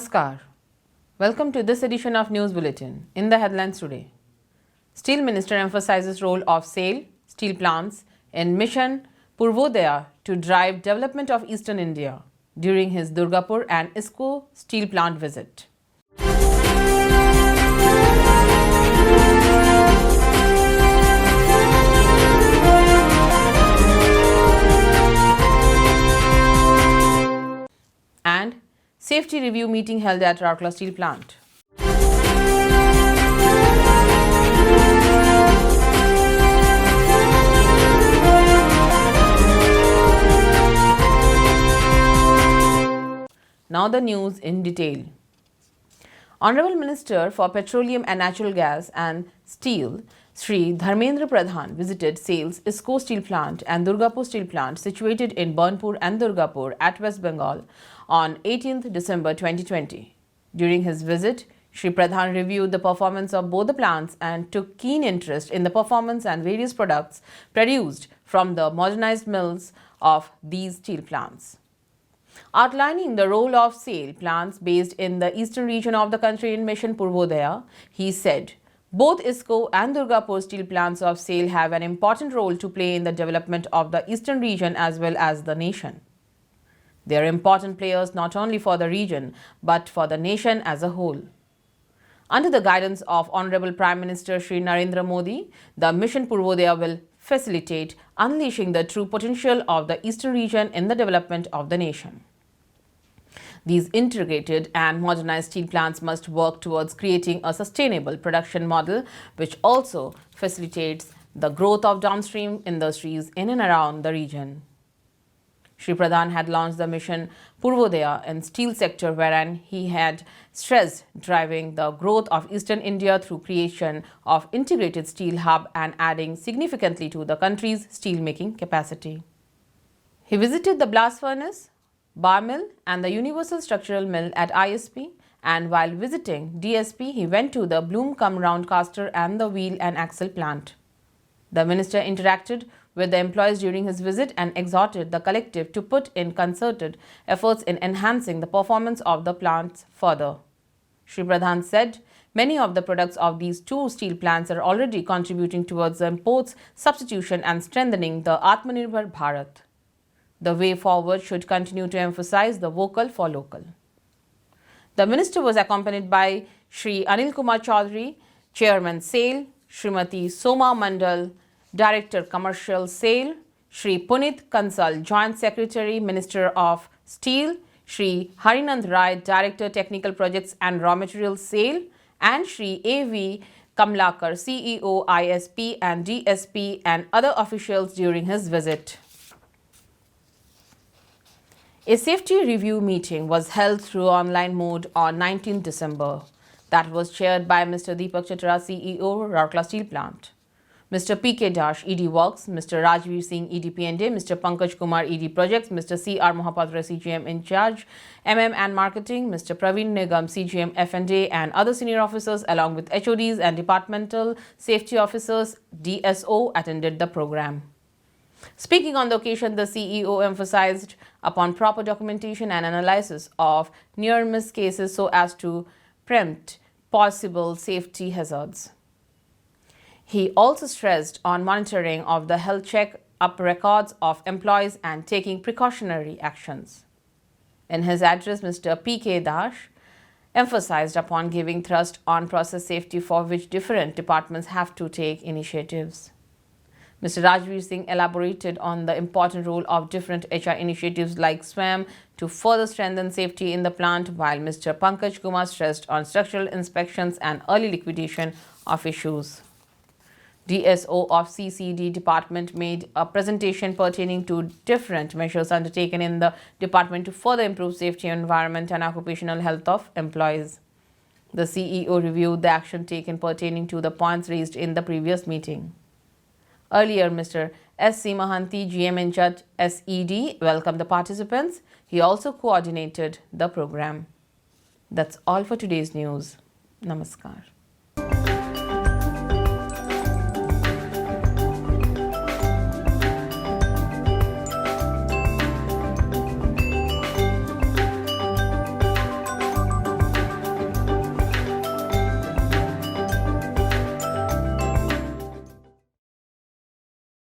Namaskar. Welcome to this edition of News Bulletin. In the headlines today, Steel Minister emphasizes role of SAIL steel plants in Mission Purvodaya to drive development of Eastern India during his Durgapur and ISCO steel plant visit. And safety review meeting held at Rourkela steel plant. Now the news in detail. Honorable Minister for Petroleum and Natural Gas and Steel, Shri Dharmendra Pradhan visited SAIL's ISCO steel plant and Durgapur steel plant situated in Burnpur and Durgapur at West Bengal on 18th December 2020. During his visit, Shri Pradhan reviewed the performance of both the plants and took keen interest in the performance and various products produced from the modernized mills of these steel plants. Outlining the role of SAIL plants based in the eastern region of the country in Mission Purvodaya, he said, both ISCO and Durgapur steel plants of SAIL have an important role to play in the development of the eastern region as well as the nation. They are important players not only for the region but for the nation as a whole. Under the guidance of Honorable Prime Minister Shri Narendra Modi, the Mission Purvodaya will facilitate unleashing the true potential of the eastern region in the development of the nation. These integrated and modernized steel plants must work towards creating a sustainable production model which also facilitates the growth of downstream industries in and around the region. Shri Pradhan had launched the Mission Purvodaya in steel sector wherein he had stressed driving the growth of Eastern India through creation of integrated steel hub and adding significantly to the country's steel making capacity. He visited the blast furnace, bar mill and the universal structural mill at ISP, and while visiting DSP he went to the bloom cum round caster and the wheel and axle plant. The minister interacted with the employees during his visit and exhorted the collective to put in concerted efforts in enhancing the performance of the plants further. Shri Pradhan said, many of the products of these two steel plants are already contributing towards the imports substitution and strengthening the Atmanirbhar Bharat. The way forward should continue to emphasize the vocal for local. The minister was accompanied by Shri Anil Kumar Chaudhary, Chairman SAIL, Srimati Soma Mandal, Director Commercial SAIL, Shri Punit Kansal, Joint Secretary, Minister of Steel, Shri Harinand Rai, Director Technical Projects and Raw Materials SAIL, and Shri A.V. Kamlakar, CEO ISP and DSP, and other officials during his visit. A safety review meeting was held through online mode on 19th December. That was chaired by Mr. Deepak Chitra, CEO, Rourkela Steel Plant, Mr. P.K. Dash, ED Works, Mr. Rajveer Singh, ED P&A, Mr. Pankaj Kumar, ED Projects, Mr. C.R. Mohapatra, CGM in charge, MM and Marketing, Mr. Praveen Nigam, CGM F&A, and other senior officers along with HODs and departmental safety officers, DSO, attended the program. Speaking on the occasion, the CEO emphasized upon proper documentation and analysis of near-miss cases so as to preempt possible safety hazards. He also stressed on monitoring of the health check-up records of employees and taking precautionary actions. In his address, Mr. P.K. Dash emphasized upon giving thrust on process safety for which different departments have to take initiatives. Mr. Rajveer Singh elaborated on the important role of different HR initiatives like SWAM to further strengthen safety in the plant, while Mr. Pankaj Kumar stressed on structural inspections and early liquidation of issues. DSO of CCD department made a presentation pertaining to different measures undertaken in the department to further improve safety environment and occupational health of employees. The CEO reviewed the action taken pertaining to the points raised in the previous meeting. Earlier, Mr. S.C. Mahanti, GM in charge SED, welcomed the participants. He also coordinated the program. That's all for today's news. Namaskar.